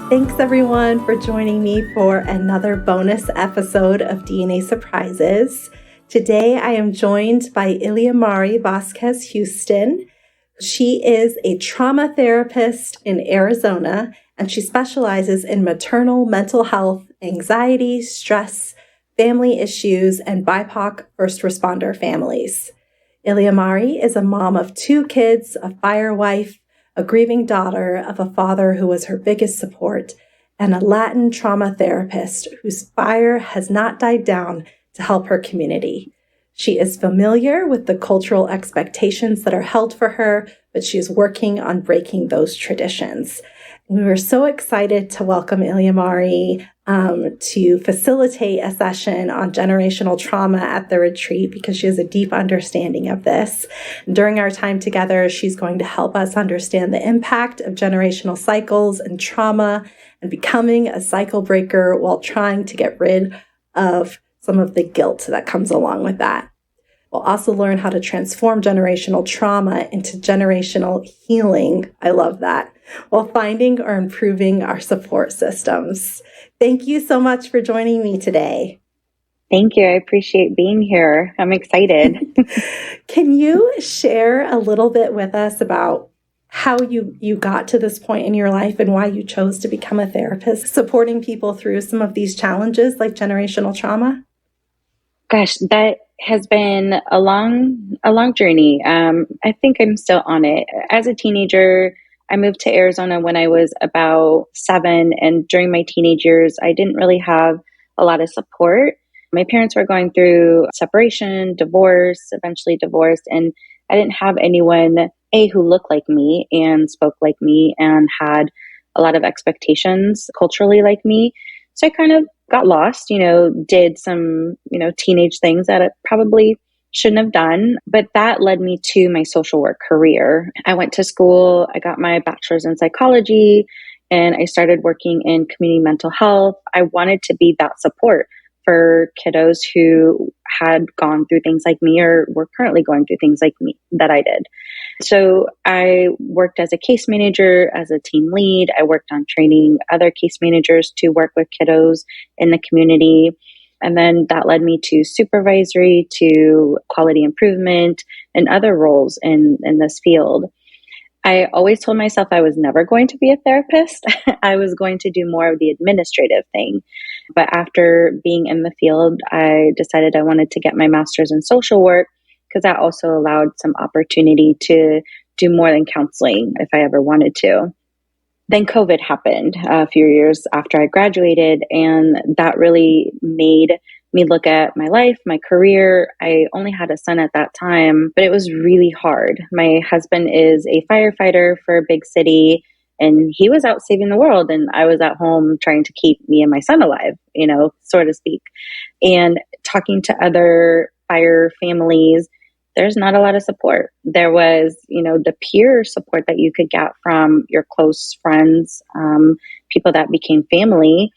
Thanks everyone for joining me for another bonus episode of DNA Surprises. Today I am joined by Iliamari Vazquez Houston. She is a trauma therapist in Arizona, and she specializes in maternal mental health, anxiety, stress, family issues, and BIPOC first responder families. Iliamari is a mom of 2 kids, a fire wife, a grieving daughter of a father who was her biggest support, and a Latin trauma therapist whose fire has not died down to help her community. She is familiar with the cultural expectations that are held for her, but she is working on breaking those traditions. We were so excited to welcome Iliamari to facilitate a session on generational trauma at the retreat because she has a deep understanding of this. During our time together, she's going to help us understand the impact of generational cycles and trauma and becoming a cycle breaker while trying to get rid of some of the guilt that comes along with that. We'll also learn how to transform generational trauma into generational healing. I love that. While finding or improving our support systems. Thank you so much for joining me today. Thank you. I appreciate being here. I'm excited. Can you share a little bit with us about how you got to this point in your life and why you chose to become a therapist, supporting people through some of these challenges like generational trauma? Gosh, that has been a long journey. I think I'm still on it. As a teenager, I moved to Arizona when I was about 7, and during my teenage years, I didn't really have a lot of support. My parents were going through separation, divorce, eventually divorced, and I didn't have anyone, who looked like me and spoke like me and had a lot of expectations culturally like me. So I kind of got lost, did some, teenage things that I probably shouldn't have done. But that led me to my social work career. I went to school, I got my bachelor's in psychology, and I started working in community mental health. I wanted to be that support for kiddos who had gone through things like me or were currently going through things like me that I did. So I worked as a case manager, as a team lead. I worked on training other case managers to work with kiddos in the community. And then that led me to supervisory, to quality improvement, and other roles in this field. I always told myself I was never going to be a therapist. I was going to do more of the administrative thing. But after being in the field, I decided I wanted to get my master's in social work because that also allowed some opportunity to do more than counseling if I ever wanted to. Then COVID happened a few years after I graduated, and that really made me look at my life, my career. I only had a son at that time, but it was really hard. My husband is a firefighter for a big city, and he was out saving the world, and I was at home trying to keep me and my son alive, so to speak. And talking to other fire families, there's not a lot of support. There was, the peer support that you could get from your close friends, people that became family,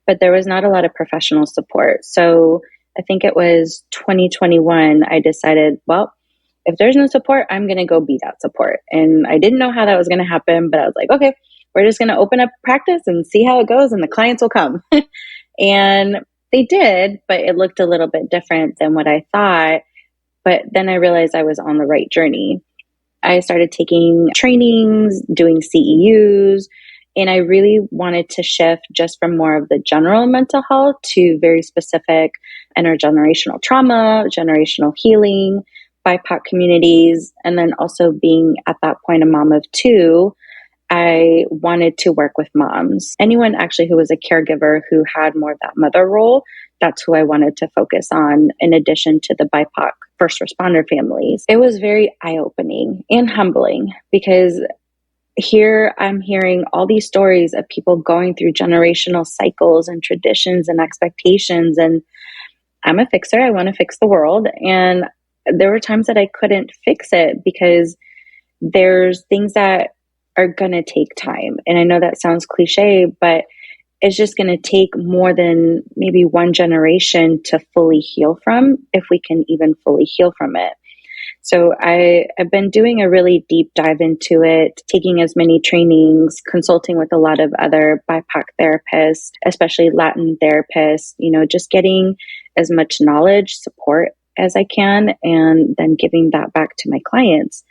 but there was not a lot of professional support. So I think it was 2021, I decided, well, if there's no support, I'm going to go be that support. And I didn't know how that was going to happen, but I was like, okay, we're just going to open up practice and see how it goes and the clients will come. And they did, but it looked a little bit different than what I thought. But then I realized I was on the right journey. I started taking trainings, doing CEUs, and I really wanted to shift just from more of the general mental health to very specific intergenerational trauma, generational healing, BIPOC communities, and then also being at that point a mom of 2, I wanted to work with moms. Anyone actually who was a caregiver who had more of that mother role, that's who I wanted to focus on in addition to the BIPOC first responder families. It was very eye-opening and humbling because here I'm hearing all these stories of people going through generational cycles and traditions and expectations. And I'm a fixer. I want to fix the world. And there were times that I couldn't fix it because there's things that are going to take time. And I know that sounds cliche, but it's just going to take more than maybe one generation to fully heal from, if we can even fully heal from it. So I've been doing a really deep dive into it, taking as many trainings, consulting with a lot of other BIPOC therapists, especially Latin therapists, just getting as much knowledge, support as I can, and then giving that back to my clients.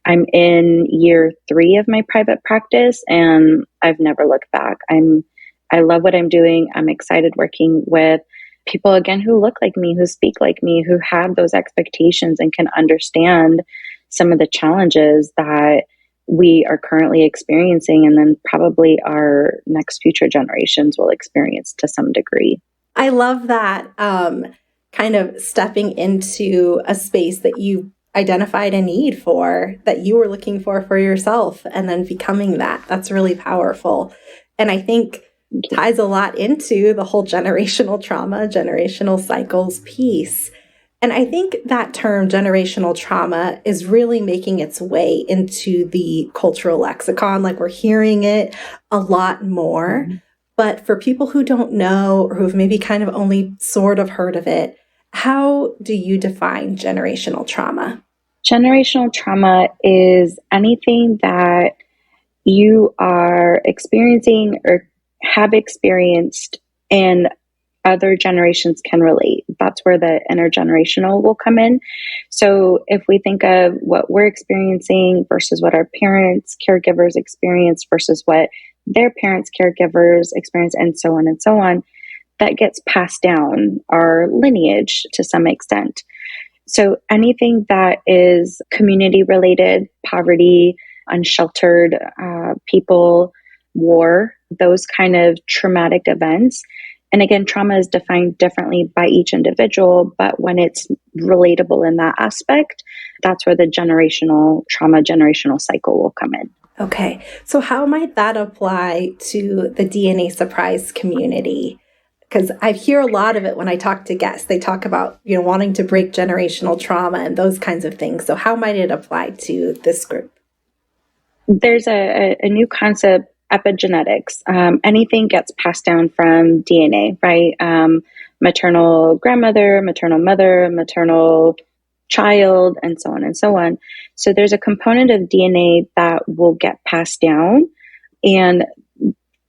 I'm in year 3 of my private practice and I've never looked back. I love what I'm doing. I'm excited working with people again who look like me, who speak like me, who have those expectations and can understand some of the challenges that we are currently experiencing and then probably our next future generations will experience to some degree. I love that kind of stepping into a space that you identified a need for, that you were looking for yourself, and then becoming that. That's really powerful. And I think ties a lot into the whole generational trauma, generational cycles piece. And I think that term generational trauma is really making its way into the cultural lexicon. Like we're hearing it a lot more. Mm-hmm. But for people who don't know or who've maybe kind of only sort of heard of it, how do you define generational trauma? Generational trauma is anything that you are experiencing or have experienced and other generations can relate. That's where the intergenerational will come in. So if we think of what we're experiencing versus what our parents, caregivers experience versus what their parents, caregivers experience, and so on, that gets passed down our lineage to some extent. So anything that is community related, poverty, unsheltered people, war, those kind of traumatic events. And again, trauma is defined differently by each individual, but when it's relatable in that aspect, that's where the generational trauma, generational cycle will come in. Okay. So how might that apply to the DNA surprise community? Because I hear a lot of it when I talk to guests. They talk about, wanting to break generational trauma and those kinds of things. So how might it apply to this group? There's a new concept, epigenetics. Anything gets passed down from DNA, right? Maternal grandmother, maternal mother, maternal child, and so on and so on. So there's a component of DNA that will get passed down. And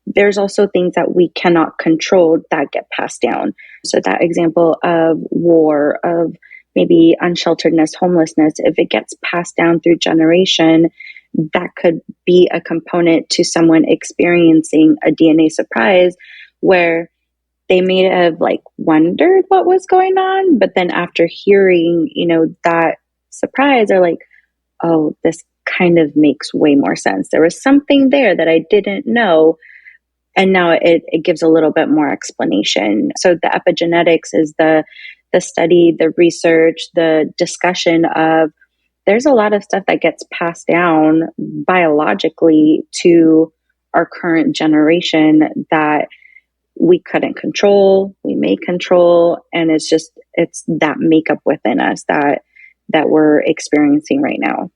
there's also things that we cannot control that get passed down. So that example of war, of maybe unshelteredness, homelessness, if it gets passed down through generation, that could be a component to someone experiencing a DNA surprise where they may have wondered what was going on, but then after hearing, that surprise, they're like, oh, this kind of makes way more sense. There was something there that I didn't know. And now it gives a little bit more explanation. So the epigenetics is the study, the research, the discussion of there's a lot of stuff that gets passed down biologically to our current generation that we couldn't control, we may control, and it's that makeup within us that we're experiencing right now.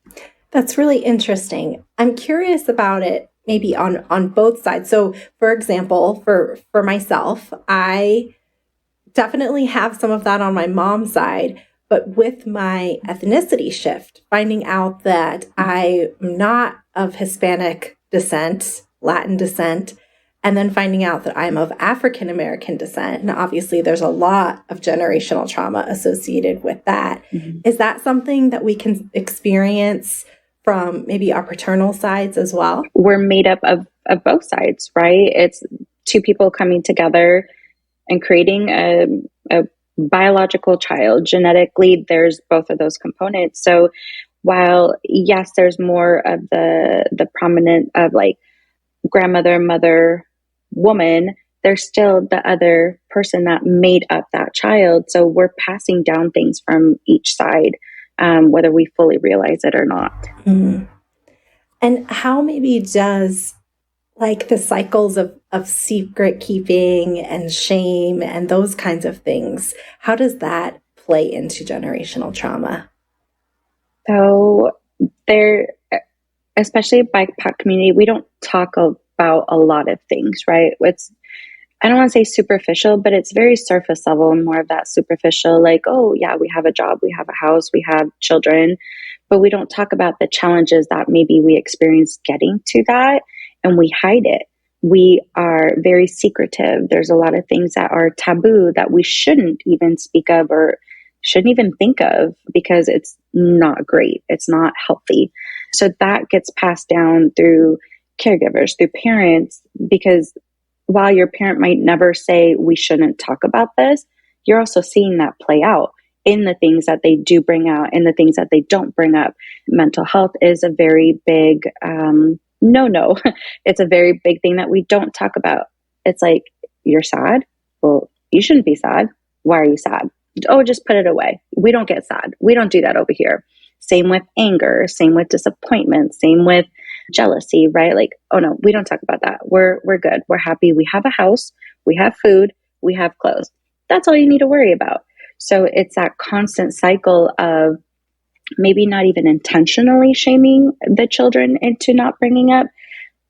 That's really interesting. I'm curious about it maybe on both sides. So for example, for myself, I definitely have some of that on my mom's side, but with my ethnicity shift, finding out that I'm not of Hispanic descent, Latin descent, and then finding out that I'm of African American descent. And obviously there's a lot of generational trauma associated with that. Mm-hmm. Is that something that we can experience from maybe our paternal sides as well? We're made up of both sides, right? It's two people coming together and creating a biological child. Genetically, there's both of those components. So while, yes, there's more of the prominent of grandmother, mother, woman, there's still the other person that made up that child. So we're passing down things from each side, whether we fully realize it or not. Mm-hmm. And how maybe does the cycles of secret keeping and shame and those kinds of things, how does that play into generational trauma? So there, especially BIPOC community, we don't talk about a lot of things, right? I don't want to say superficial, but it's very surface level and more of that superficial, like, oh, yeah, we have a job, we have a house, we have children, but we don't talk about the challenges that maybe we experience getting to that, and we hide it. We are very secretive. There's a lot of things that are taboo that we shouldn't even speak of or shouldn't even think of because it's not great. It's not healthy. So that gets passed down through caregivers, through parents, because while your parent might never say we shouldn't talk about this, you're also seeing that play out in the things that they do bring out and the things that they don't bring up. Mental health is a very big no. It's a very big thing that we don't talk about. It's like, you're sad? Well, you shouldn't be sad. Why are you sad? Oh, just put it away. We don't get sad. We don't do that over here. Same with anger, same with disappointment, same with jealousy, right? Like, oh no, we don't talk about that. We're good. We're happy. We have a house, we have food, we have clothes. That's all you need to worry about. So it's that constant cycle of maybe not even intentionally shaming the children into not bringing up,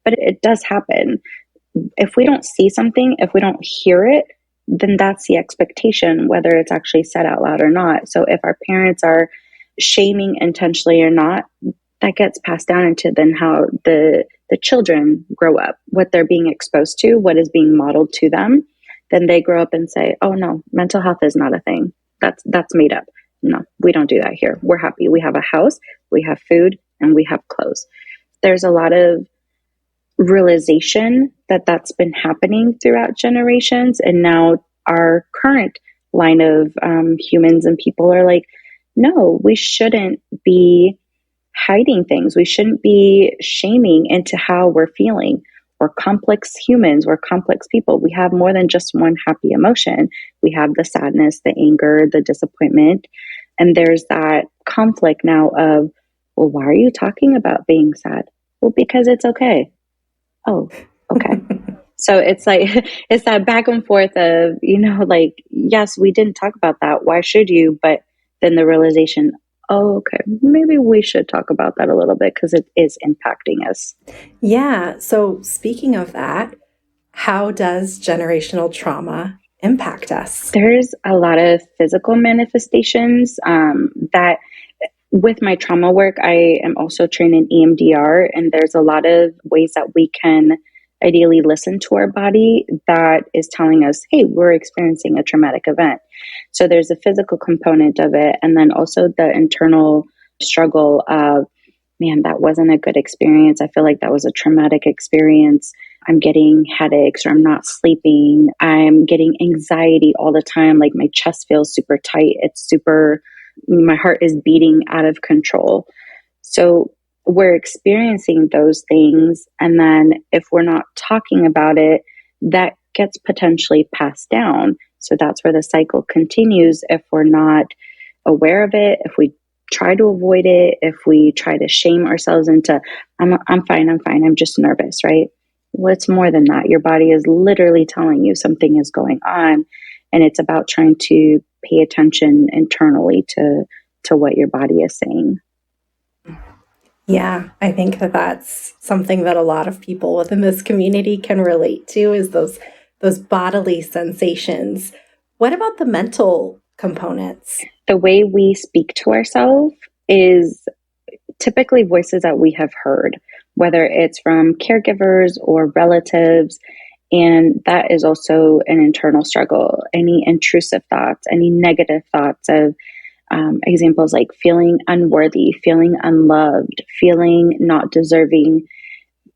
but it does happen. If we don't see something, if we don't hear it, then that's the expectation, whether it's actually said out loud or not. So if our parents are shaming intentionally or not, that gets passed down into then how the children grow up, what they're being exposed to, what is being modeled to them. Then they grow up and say, oh no, mental health is not a thing. That's made up. No, we don't do that here. We're happy. We have a house, we have food, and we have clothes. There's a lot of realization that that's been happening throughout generations. And now our current line of humans and people are like, no, we shouldn't be hiding things. We shouldn't be shaming into how we're feeling. We're complex humans. We're complex people. We have more than just one happy emotion. We have the sadness, the anger, the disappointment. And there's that conflict now of, well, why are you talking about being sad? Well, because it's okay. Oh, okay. So it's like, it's that back and forth of, like, yes, we didn't talk about that. Why should you? But then the realization, oh, okay, maybe we should talk about that a little bit because it is impacting us. Yeah. So speaking of that, how does generational trauma impact us? There's a lot of physical manifestations that with my trauma work, I am also trained in EMDR, and there's a lot of ways that we can ideally listen to our body that is telling us, hey, we're experiencing a traumatic event. So there's a physical component of it, and then also the internal struggle of, man, that wasn't a good experience. I feel like that was a traumatic experience. I'm getting headaches or I'm not sleeping. I'm getting anxiety all the time. Like my chest feels super tight. My heart is beating out of control. So we're experiencing those things. And then if we're not talking about it, that gets potentially passed down. So that's where the cycle continues if we're not aware of it, if we try to avoid it, if we try to shame ourselves into, I'm fine, I'm just nervous, right? Well, it's more than that. Your body is literally telling you something is going on, and it's about trying to pay attention internally to what your body is saying. Yeah, I think that that's something that a lot of people within this community can relate to, is those bodily sensations. What about the mental components? The way we speak to ourselves is typically voices that we have heard, whether it's from caregivers or relatives. And that is also an internal struggle. Any intrusive thoughts, any negative thoughts of examples like feeling unworthy, feeling unloved, feeling not deserving,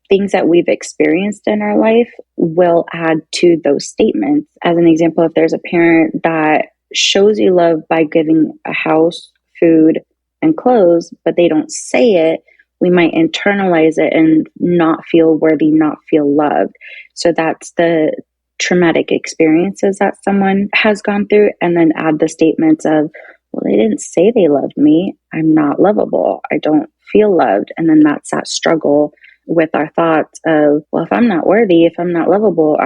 things that we've experienced in our life will add to those statements. As an example, if there's a parent that shows you love by giving a house, food, and clothes, but they don't say it, we might internalize it and not feel worthy, not feel loved. So that's the traumatic experiences that someone has gone through, and then add the statements of, well, they didn't say they loved me. I'm not lovable. I don't feel loved. And then that's that struggle with our thoughts of, well, if I'm not worthy, if I'm not lovable,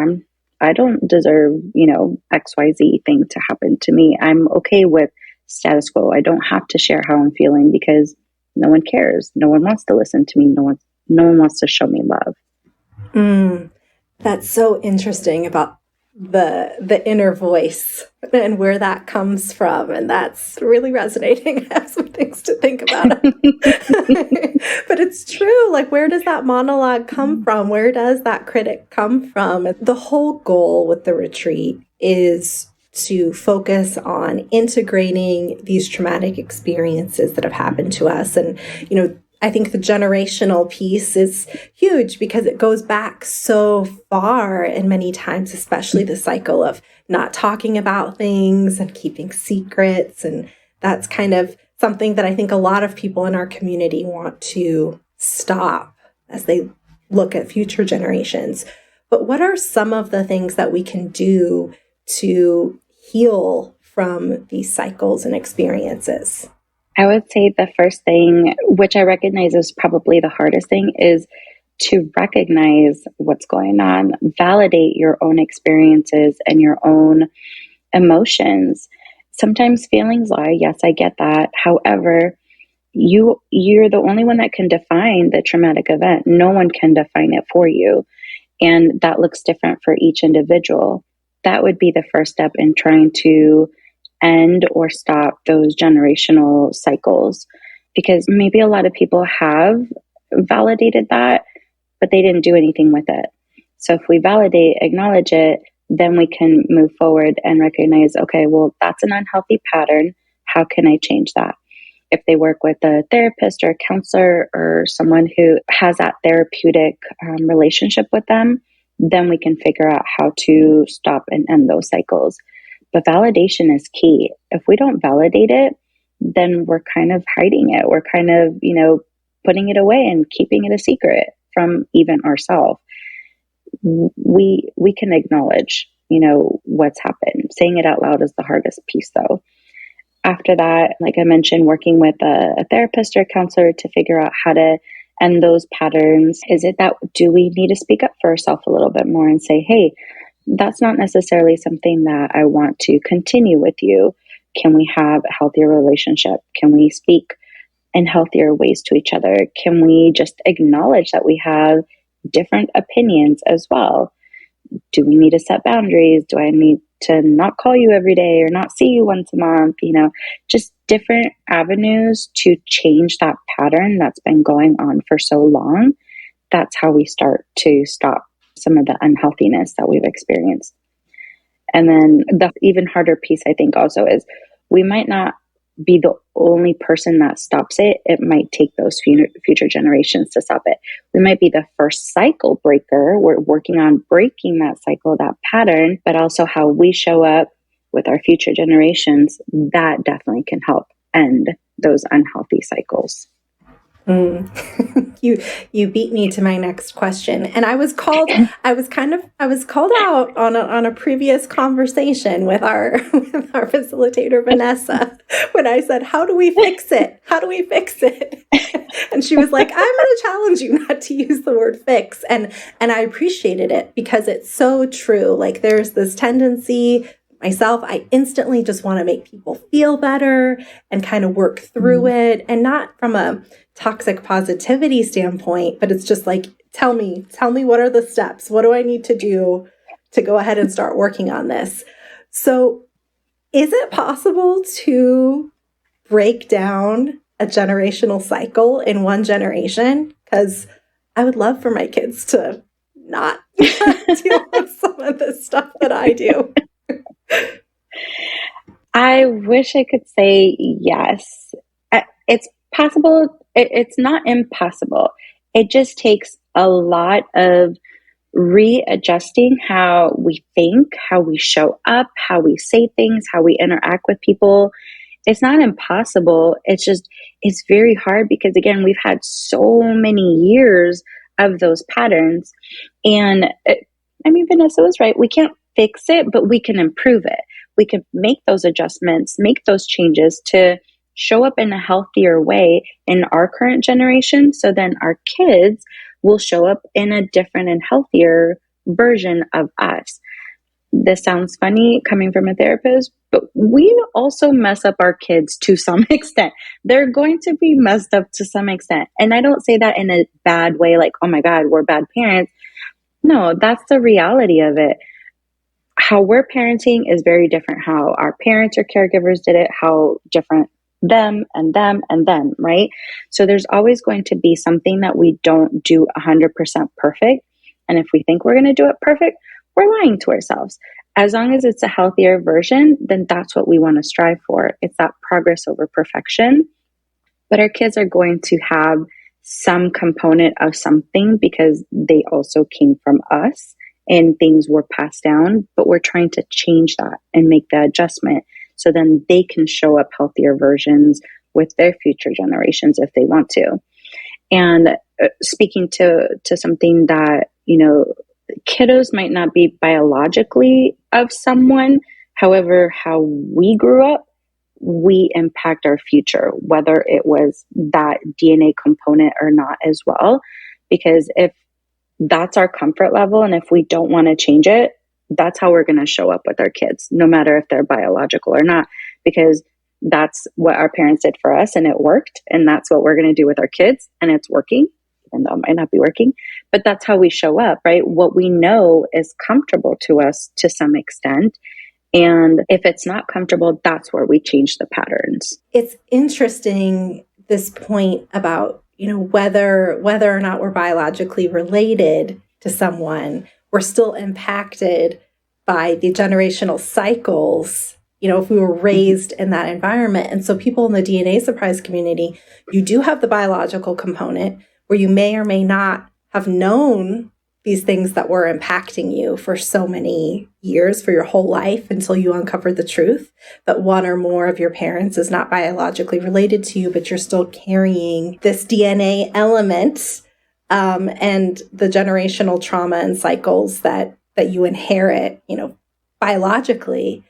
I don't deserve, XYZ thing to happen to me. I'm okay with status quo. I don't have to share how I'm feeling because no one cares. No one wants to listen to me. No one wants to show me love. That's so interesting about the inner voice and where that comes from. And that's really resonating. I have some things to think about. But it's true. Like, where does that monologue come from? Where does that critic come from? The whole goal with the retreat is to focus on integrating these traumatic experiences that have happened to us. And, I think the generational piece is huge because it goes back so far, and many times, especially the cycle of not talking about things and keeping secrets. And that's kind of something that I think a lot of people in our community want to stop as they look at future generations. But what are some of the things that we can do to heal from these cycles and experiences? I would say the first thing, which I recognize is probably the hardest thing, is to recognize what's going on, validate your own experiences and your own emotions. Sometimes feelings lie. Yes, I get that. However, you're the only one that can define the traumatic event. No one can define it for you. And that looks different for each individual. That would be the first step in trying to end or stop those generational cycles, because maybe a lot of people have validated that, but they didn't do anything with it. So if we validate, acknowledge it, then we can move forward and recognize, okay, well, that's an unhealthy pattern. How can I change that? If they work with a therapist or a counselor or someone who has that therapeutic relationship with them, then we can figure out how to stop and end those cycles. But validation is key. If we don't validate it, then we're kind of hiding it. We're kind of, putting it away and keeping it a secret from even ourselves. We can acknowledge, what's happened. Saying it out loud is the hardest piece, though. After that, like I mentioned, working with a therapist or a counselor to figure out how to end those patterns. Is it that, do we need to speak up for ourselves a little bit more and say, hey, that's not necessarily something that I want to continue with you. Can we have a healthier relationship? Can we speak in healthier ways to each other? Can we just acknowledge that we have different opinions as well? Do we need to set boundaries? Do I need to not call you every day or not see you once a month? Just different avenues to change that pattern that's been going on for so long. That's how we start to stop some of the unhealthiness that we've experienced. And then the even harder piece, I think, also is we might not be the only person that stops it. It might take those future generations to stop it. We might be the first cycle breaker. We're working on breaking that cycle, that pattern, but also how we show up with our future generations, that definitely can help end those unhealthy cycles. You beat me to my next question. And I was called out on a previous conversation with our facilitator, Vanessa, when I said, how do we fix it? How do we fix it? And she was like, I'm going to challenge you not to use the word fix. And I appreciated it because it's so true. Like, there's this tendency, myself, I instantly just want to make people feel better and kind of work through it, and not from a toxic positivity standpoint, but it's just like, tell me what are the steps? What do I need to do to go ahead and start working on this? So is it possible to break down a generational cycle in one generation? Because I would love for my kids to not deal with some of the stuff that I do. I wish I could say yes. It's possible. It's not impossible. It just takes a lot of readjusting how we think, how we show up, how we say things, how we interact with people. It's not impossible. It's very hard because, again, we've had so many years of those patterns. And Vanessa was right. We can't fix it, but we can improve it. We can make those adjustments, make those changes to show up in a healthier way in our current generation. So then our kids will show up in a different and healthier version of us. This sounds funny coming from a therapist, but we also mess up our kids to some extent. They're going to be messed up to some extent. And I don't say that in a bad way, like, oh my God, we're bad parents. No, that's the reality of it. how we're parenting is very different. How our parents or caregivers did it, how different them and them and them, right? So there's always going to be something that we don't do 100% perfect. And if we think we're going to do it perfect, we're lying to ourselves. As long as it's a healthier version, then that's what we want to strive for. It's that progress over perfection. But our kids are going to have some component of something because they also came from us and things were passed down, but we're trying to change that and make the adjustment so then they can show up healthier versions with their future generations if they want to. And speaking to something that, kiddos might not be biologically of someone. However, how we grew up, we impact our future, whether it was that DNA component or not as well. Because if that's our comfort level and if we don't want to change it, that's how we're going to show up with our kids, no matter if they're biological or not, because that's what our parents did for us and it worked. And that's what we're going to do with our kids and it's working, even though it might not be working, but that's how we show up, right? What we know is comfortable to us to some extent. And if it's not comfortable, that's where we change the patterns. It's interesting, this point about, whether or not we're biologically related to someone, we're still impacted by the generational cycles, if we were raised in that environment. And so people in the DNA surprise community, you do have the biological component where you may or may not have known these things that were impacting you for so many years, for your whole life, until you uncovered the truth that one or more of your parents is not biologically related to you, but you're still carrying this DNA element and the generational trauma and cycles that you inherit, biologically.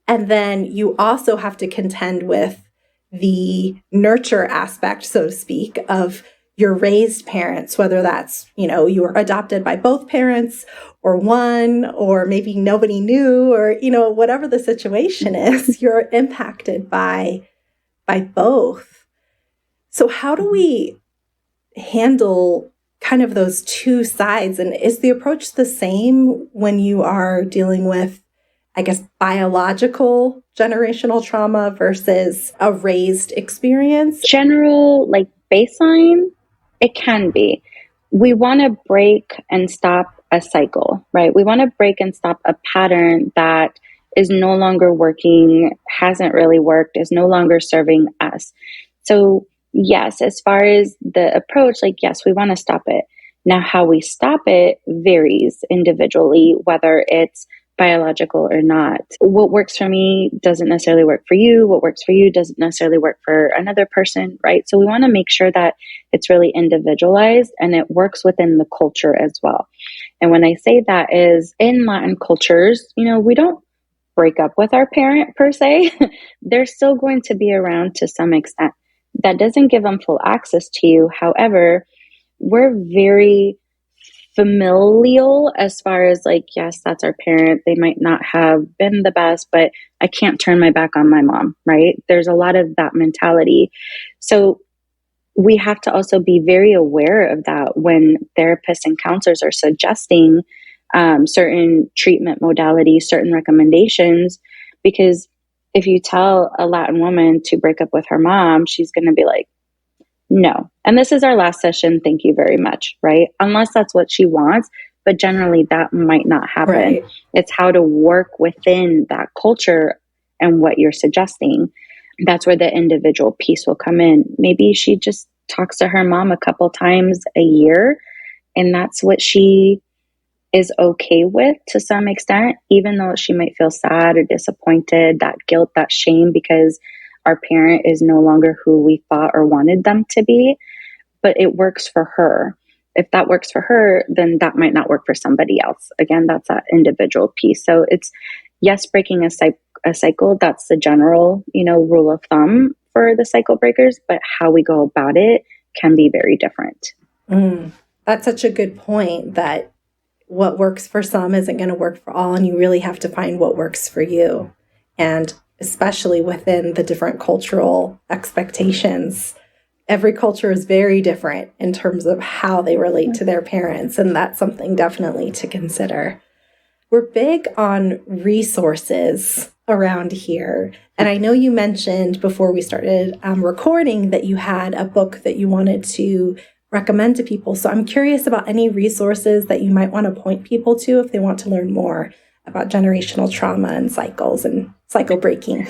And then you also have to contend with the nurture aspect, so to speak, of your raised parents, whether that's, you were adopted by both parents or one, or maybe nobody knew, or, whatever the situation is, you're impacted by both. So how do we handle kind of those two sides? And is the approach the same when you are dealing with, I guess, biological generational trauma versus a raised experience? General, baseline, it can be. We want to break and stop a cycle, right? We want to break and stop a pattern that is no longer working, hasn't really worked, is no longer serving us. So yes, as far as the approach, yes, we want to stop it. Now, how we stop it varies individually, whether it's biological or not. What works for me doesn't necessarily work for you. What works for you doesn't necessarily work for another person, right? So we want to make sure that it's really individualized and it works within the culture as well. And when I say that is in Latin cultures, we don't break up with our parent per se. They're still going to be around to some extent. That doesn't give them full access to you. However, we're very familial as far as yes, that's our parent. They might not have been the best, but I can't turn my back on my mom, right? There's a lot of that mentality. So we have to also be very aware of that when therapists and counselors are suggesting certain treatment modalities, certain recommendations, because if you tell a Latin woman to break up with her mom, she's going to be like, no. And this is our last session. Thank you very much. Right? Unless that's what she wants. But generally that might not happen. Right. It's how to work within that culture and what you're suggesting. That's where the individual piece will come in. Maybe she just talks to her mom a couple times a year. And that's what she is okay with to some extent, even though she might feel sad or disappointed, that guilt, that shame, because our parent is no longer who we thought or wanted them to be, but it works for her. If that works for her, then that might not work for somebody else. Again, that's that individual piece. So it's, yes, breaking a cycle, that's the general, rule of thumb for the cycle breakers, but how we go about it can be very different. That's such a good point, that what works for some isn't going to work for all, and you really have to find what works for you. And especially within the different cultural expectations. Every culture is very different in terms of how they relate to their parents, and that's something definitely to consider. we're big on resources around here. And I know you mentioned before we started recording that you had a book that you wanted to recommend to people. So I'm curious about any resources that you might want to point people to if they want to learn more about generational trauma and cycles and cycle breaking.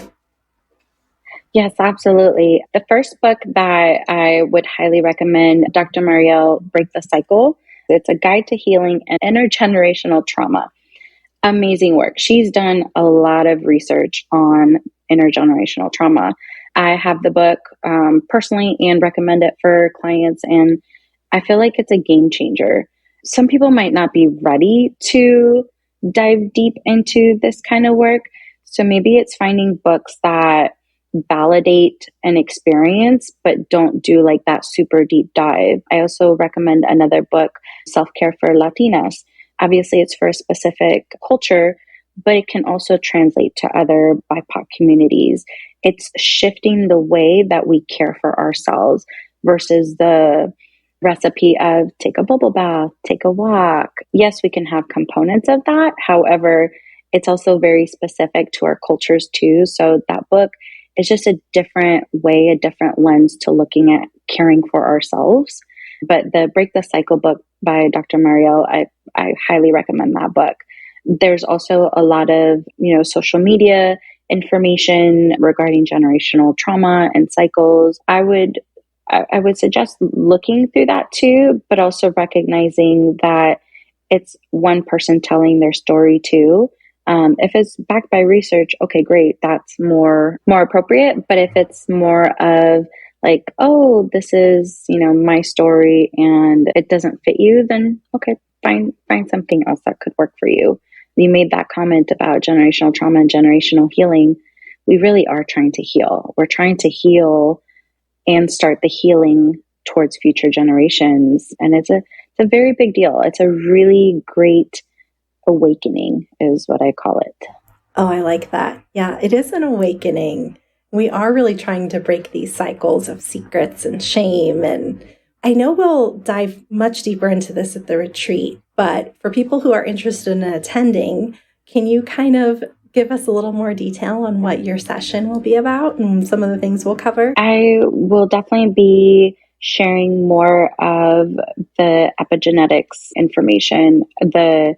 Yes, absolutely. The first book that I would highly recommend, Dr. Marielle, Break the Cycle. It's a guide to healing and intergenerational trauma. Amazing work. She's done a lot of research on intergenerational trauma. I have the book personally and recommend it for clients, and I feel like it's a game changer. Some people might not be ready to dive deep into this kind of work, so maybe it's finding books that validate an experience but don't do like that super deep dive. I also recommend another book, Self-Care for Latinas. Obviously, it's for a specific culture, but it can also translate to other BIPOC communities. It's shifting the way that we care for ourselves versus the recipe of take a bubble bath, take a walk. Yes, we can have components of that. However, it's also very specific to our cultures too. So that book is just a different way, a different lens to looking at caring for ourselves. But the Break the Cycle book by Dr. Marielle, I highly recommend that book. There's also a lot of, social media information regarding generational trauma and cycles. I would suggest looking through that too, but also recognizing that it's one person telling their story too. If it's backed by research, okay, great. That's more appropriate. But if it's more of like, oh, this is, my story and it doesn't fit you, then okay, find something else that could work for you. You made that comment about generational trauma and generational healing. We really are trying to heal. We're trying to heal and start the healing towards future generations. And it's a very big deal. It's a really great awakening is what I call it. Oh, I like that. Yeah, it is an awakening. We are really trying to break these cycles of secrets and shame. And I know we'll dive much deeper into this at the retreat, but for people who are interested in attending, can you kind of give us a little more detail on what your session will be about and some of the things we'll cover? I will definitely be sharing more of the epigenetics information, the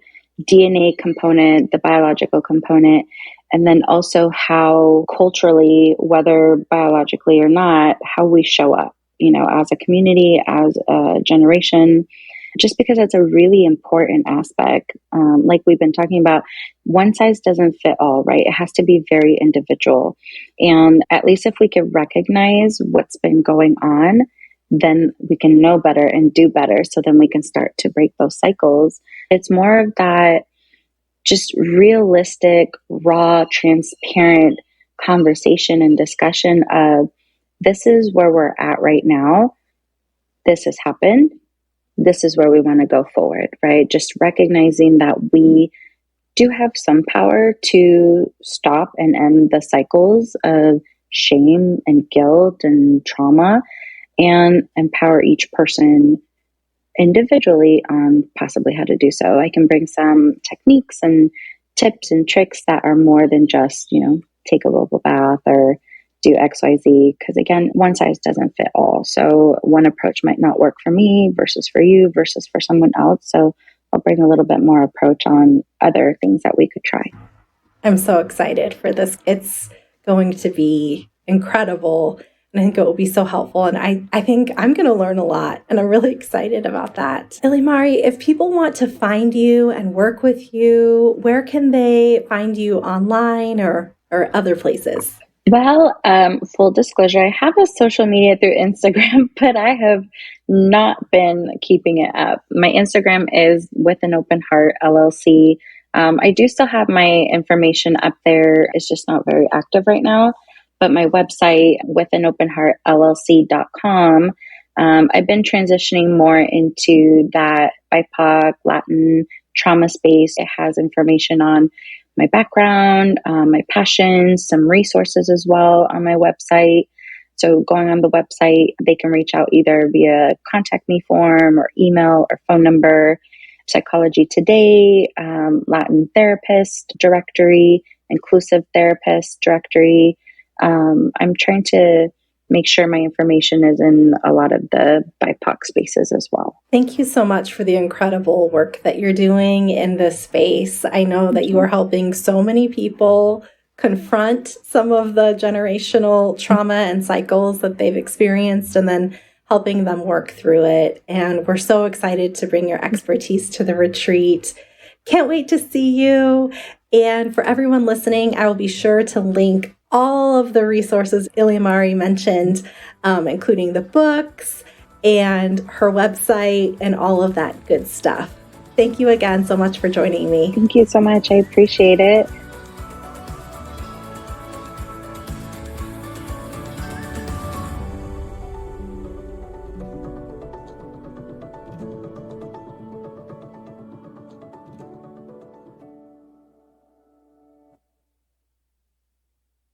DNA component, the biological component, and then also how culturally, whether biologically or not, how we show up, as a community, as a generation, just because it's a really important aspect. Like we've been talking about, one size doesn't fit all, right? It has to be very individual. And at least if we can recognize what's been going on, then we can know better and do better. So then we can start to break those cycles. It's more of that just realistic, raw, transparent conversation and discussion of this is where we're at right now. This has happened. This is where we want to go forward, right? Just recognizing that we do have some power to stop and end the cycles of shame and guilt and trauma, and empower each person individually on possibly how to do so. I can bring some techniques and tips and tricks that are more than just, take a bubble bath or do XYZ, because again, one size doesn't fit all. So one approach might not work for me versus for you versus for someone else. So I'll bring a little bit more approach on other things that we could try. I'm so excited for this. It's going to be incredible. And I think it will be so helpful. And I think I'm going to learn a lot. And I'm really excited about that. Iliamari, if people want to find you and work with you, where can they find you online or other places? Well, full disclosure, I have a social media through Instagram, but I have not been keeping it up. My Instagram is With an Open Heart LLC. I do still have my information up there. It's just not very active right now. But my website, withanopenheartllc.com, I've been transitioning more into that BIPOC Latin trauma space. It has information on my background, my passions, some resources as well on my website. So going on the website, they can reach out either via contact me form or email or phone number Psychology Today, Latin Therapist Directory, Inclusive Therapist Directory. I'm trying to make sure my information is in a lot of the BIPOC spaces as well. Thank you so much for the incredible work that you're doing in this space. I know that you are helping so many people confront some of the generational trauma and cycles that they've experienced, and then helping them work through it. And we're so excited to bring your expertise to the retreat. Can't wait to see you. And for everyone listening, I will be sure to link all of the resources Iliamari mentioned, including the books and her website and all of that good stuff. Thank you again so much for joining me. Thank you so much. I appreciate it.